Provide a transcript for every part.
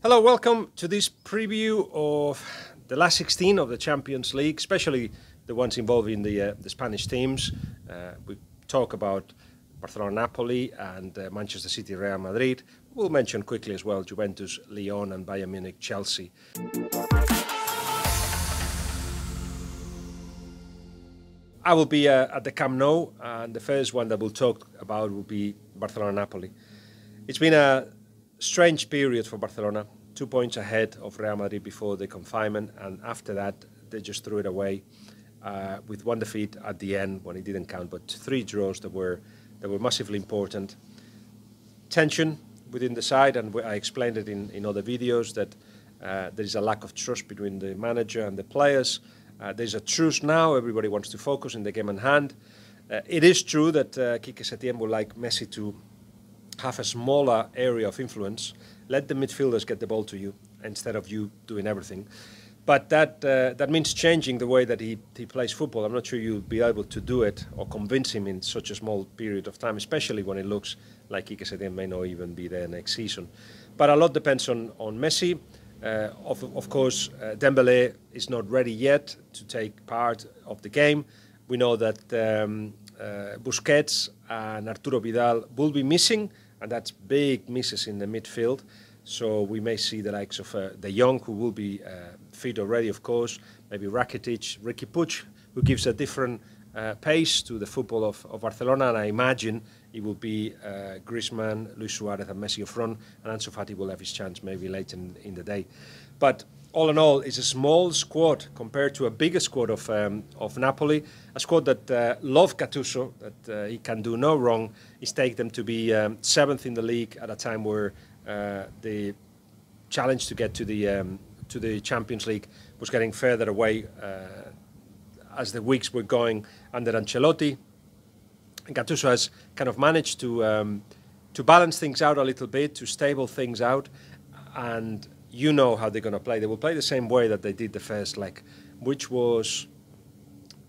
Hello, welcome to this preview of the last 16 of the Champions League, especially the ones involving the Spanish teams. We talk about Barcelona, Napoli, and Manchester City, Real Madrid. We'll mention quickly as well Juventus, Lyon, and Bayern Munich, Chelsea. I will be at the Camp Nou, and the first one that we'll talk about will be Barcelona-Napoli. It's been a strange period for Barcelona. 2 points ahead of Real Madrid before the confinement, and after that they just threw it away with one defeat at the end when it didn't count, but 3 draws that were massively important. Tension within the side, and I explained it in other videos that there is a lack of trust between the manager and the players. There's a truce now. Everybody wants to focus in the game in hand. It is true that Quique Setién would like Messi to have a smaller area of influence. Let the midfielders get the ball to you instead of you doing everything. But that means changing the way that he plays football. I'm not sure you'll be able to do it or convince him in such a small period of time, especially when it looks like Quique Setién may not even be there next season. But a lot depends on Messi. Of course, Dembélé is not ready yet to take part of the game. We know that Busquets and Arturo Vidal will be missing, and that's big misses in the midfield. So we may see the likes of De Jong, who will be fit already, of course, maybe Rakitic, Riqui Puig, who gives a different pace to the football of Barcelona, and I imagine it will be Griezmann, Luis Suarez and Messi up front, and Ansu Fati will have his chance maybe later in the day. But all in all, it's a small squad compared to a bigger squad of Napoli, a squad that love Gattuso, that he can do no wrong. He's taken them to be 7th in the league at a time where the challenge to get to the Champions League was getting further away as the weeks were going under Ancelotti. And Gattuso has kind of managed to balance things out a little bit, to stable things out, and you know how they're going to play. They will play the same way that they did the first leg, which was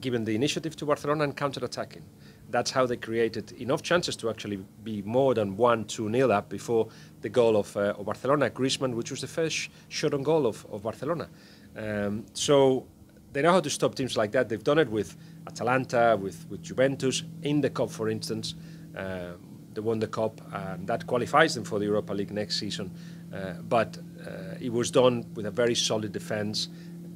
giving the initiative to Barcelona and counter-attacking. That's how they created enough chances to actually be more than 1-2-0 up before the goal of Barcelona. Griezmann, which was the first shot on goal of Barcelona. So they know how to stop teams like that. They've done it with Atalanta, with Juventus, in the Cup, for instance. They won the Cup, and that qualifies them for the Europa League next season. But it was done with a very solid defence,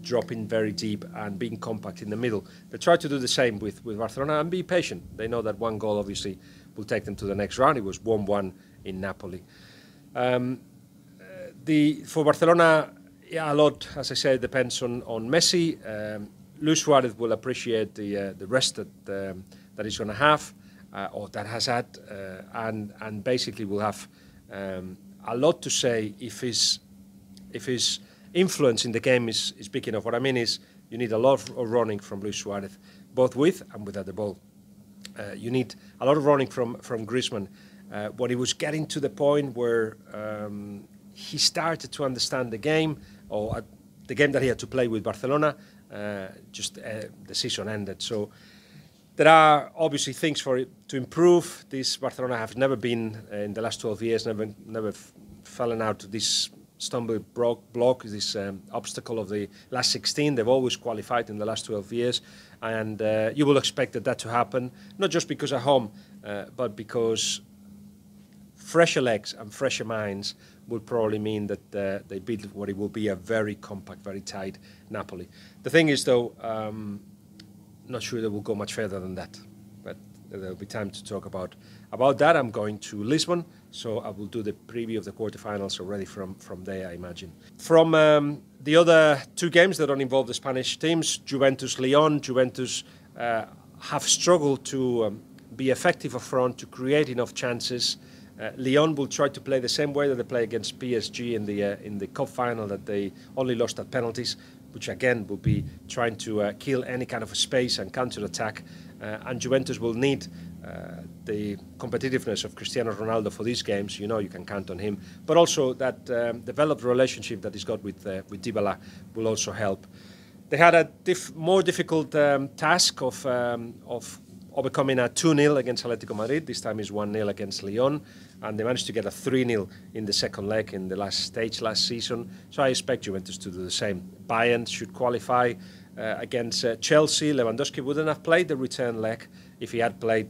dropping very deep and being compact in the middle. They try to do the same with Barcelona and be patient. They know that one goal obviously will take them to the next round. It was 1-1 in Napoli. For Barcelona, yeah, a lot, as I said, depends on Messi. Luis Suarez will appreciate the rest that he's going to have, or that has had, and basically will have a lot to say if his influence in the game is big enough. What I mean is you need a lot of running from Luis Suarez, both with and without the ball. You need a lot of running from Griezmann. When he was getting to the point where he started to understand the game, or the game that he had to play with Barcelona, the season ended. So there are obviously things for it to improve. This Barcelona have never been, in the last 12 years, never fallen out to this stumbling block, this obstacle of the last 16. They've always qualified in the last 12 years, and you will expect that to happen, not just because at home, but because fresher legs and fresher minds will probably mean that they beat what it will be a very compact, very tight Napoli. The thing is, though, not sure they will go much further than that, but there'll be time to talk about that. I'm going to Lisbon, so I will do the preview of the quarterfinals already from there, I imagine. From the other 2 games that don't involve the Spanish teams, Juventus-Lyon, Juventus have struggled to be effective up front, to create enough chances. Lyon will try to play the same way that they play against PSG in the cup final, that they only lost at penalties, which again will be trying to kill any kind of a space and counter-attack. And Juventus will need the competitiveness of Cristiano Ronaldo for these games. You know you can count on him. But also that developed relationship that he's got with Balague will also help. They had a more difficult task of overcoming a 2-0 against Atletico Madrid. This time is 1-0 against Lyon. and they managed to get a 3-0 in the second leg in the last stage last season. So I expect Juventus to do the same. Bayern should qualify against Chelsea. Lewandowski wouldn't have played the return leg if he had played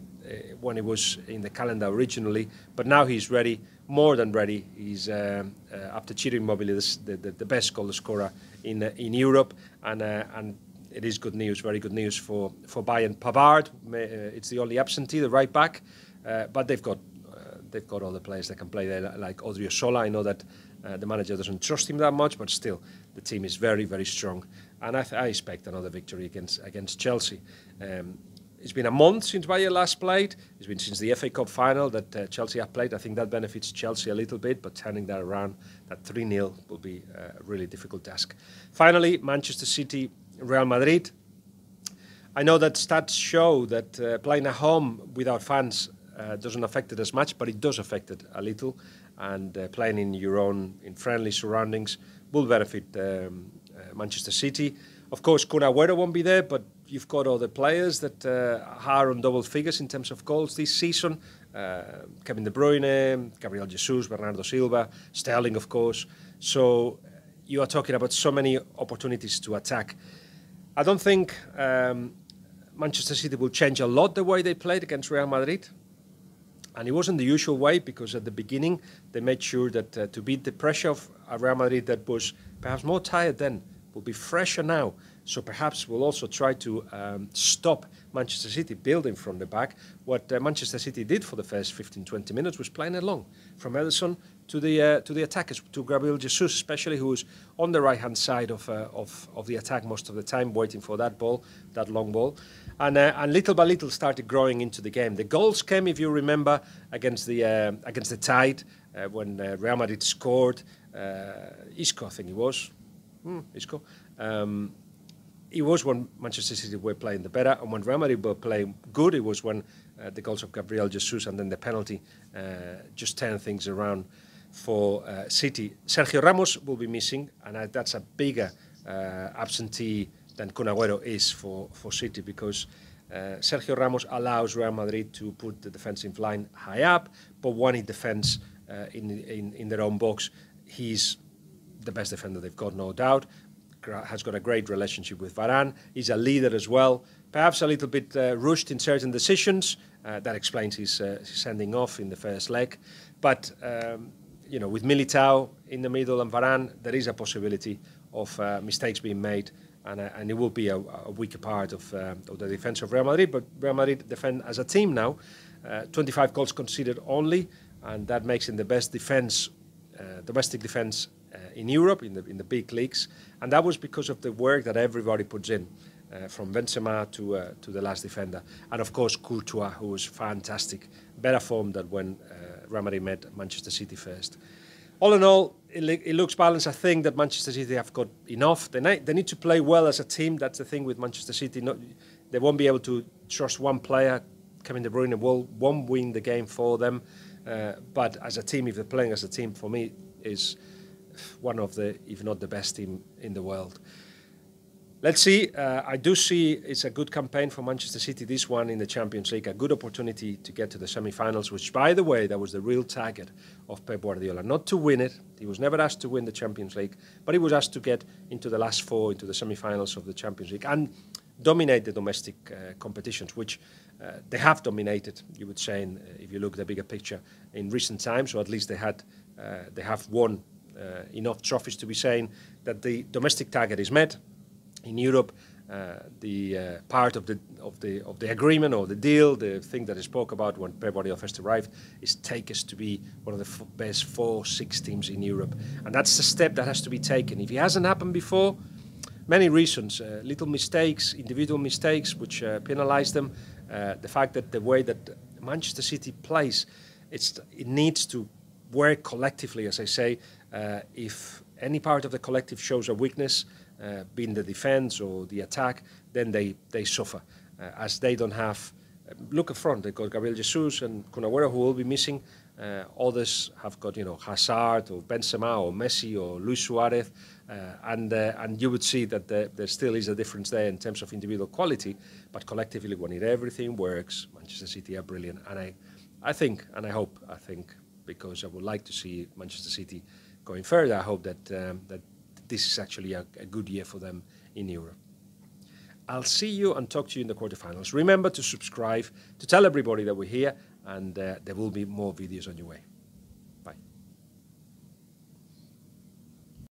when he was in the calendar originally, but now he's ready, more than ready. He's after Ciro Immobile, the best goal scorer in Europe, and it is good news, very good news for Bayern. Pavard, it's the only absentee, the right back, but they've got all the players that can play there, like Odriozola. I know that the manager doesn't trust him that much, but still, the team is very, very strong, and I expect another victory against Chelsea. It's been a month since Bayern last played. It's been since the FA Cup final that Chelsea have played. I think that benefits Chelsea a little bit, but turning that around, that 3-0 will be a really difficult task. Finally, Manchester City, Real Madrid. I know that stats show that playing at home without fans doesn't affect it as much, but it does affect it a little. And playing in friendly surroundings will benefit Manchester City. Of course, Kun Agüero won't be there, but you've got other players that are on double figures in terms of goals this season. Kevin De Bruyne, Gabriel Jesus, Bernardo Silva, Sterling, of course. So you are talking about so many opportunities to attack. I don't think Manchester City will change a lot the way they played against Real Madrid. And it wasn't the usual way, because at the beginning they made sure that to beat the pressure of a Real Madrid that was perhaps more tired then, will be fresher now. So perhaps we'll also try to stop Manchester City building from the back. What Manchester City did for the first 15-20 minutes was playing along from Ederson to the attackers, to Gabriel Jesus especially, who was on the right-hand side of the attack most of the time, waiting for that ball, that long ball. And little by little started growing into the game. The goals came, if you remember, against the Tide, when Real Madrid scored. Isco, I think it was. Isco. It was when Manchester City were playing the better, and when Real Madrid were playing good, it was when the goals of Gabriel Jesus and then the penalty just turned things around for City. Sergio Ramos will be missing, and that's a bigger absentee than Kun Agüero is for City, because Sergio Ramos allows Real Madrid to put the defensive line high up, but when he defends in their own box, he's the best defender they've got, no doubt. Has got a great relationship with Varane. He's a leader as well. Perhaps a little bit rushed in certain decisions. That explains his sending off in the first leg. But with Militao in the middle and Varane, there is a possibility of mistakes being made, and it will be a weaker part of the defense of Real Madrid. But Real Madrid defend as a team now, 25 goals conceded only, and that makes it the best defense, domestic defense in Europe, in the big leagues, and that was because of the work that everybody puts in, from Benzema to the last defender, and of course Courtois, who was fantastic, better form than when Real Madrid met Manchester City first. All in all, it looks balanced. I think that Manchester City have got enough. They need to play well as a team. That's the thing with Manchester City. They won't be able to trust one player. Kevin De Bruyne won't win the game for them, but as a team, if they're playing as a team, for me, is one of the, if not the best team in the world. Let's see. I do see it's a good campaign for Manchester City, this one in the Champions League, a good opportunity to get to the semi-finals, which, by the way, that was the real target of Pep Guardiola. Not to win it. He was never asked to win the Champions League, but he was asked to get into the last four, into the semi-finals of the Champions League, and dominate the domestic competitions, which they have dominated, you would say, if you look at the bigger picture, in recent times, or at least they have won enough trophies to be saying that the domestic target is met. In Europe, the part of the agreement or the deal, the thing that I spoke about when Pep Guardiola first arrived, is take us to be one of the best 4-6 teams in Europe, and that's the step that has to be taken. If it hasn't happened before, many reasons, little mistakes, individual mistakes, which penalise them. The fact that the way that Manchester City plays, it needs to work collectively, as I say. If any part of the collective shows a weakness, being the defense or the attack, then they suffer, as they don't have. Look up front, they've got Gabriel Jesus and Kun Agüero, who will be missing. Others have got Hazard or Benzema or Messi or Luis Suarez, and you would see that there still is a difference there in terms of individual quality, but collectively, when everything works, Manchester City are brilliant, and I think, and I hope, because I would like to see Manchester City going further. I hope that that this is actually a good year for them in Europe. I'll see you and talk to you in the quarterfinals. Remember to subscribe, to tell everybody that we're here, and there will be more videos on your way.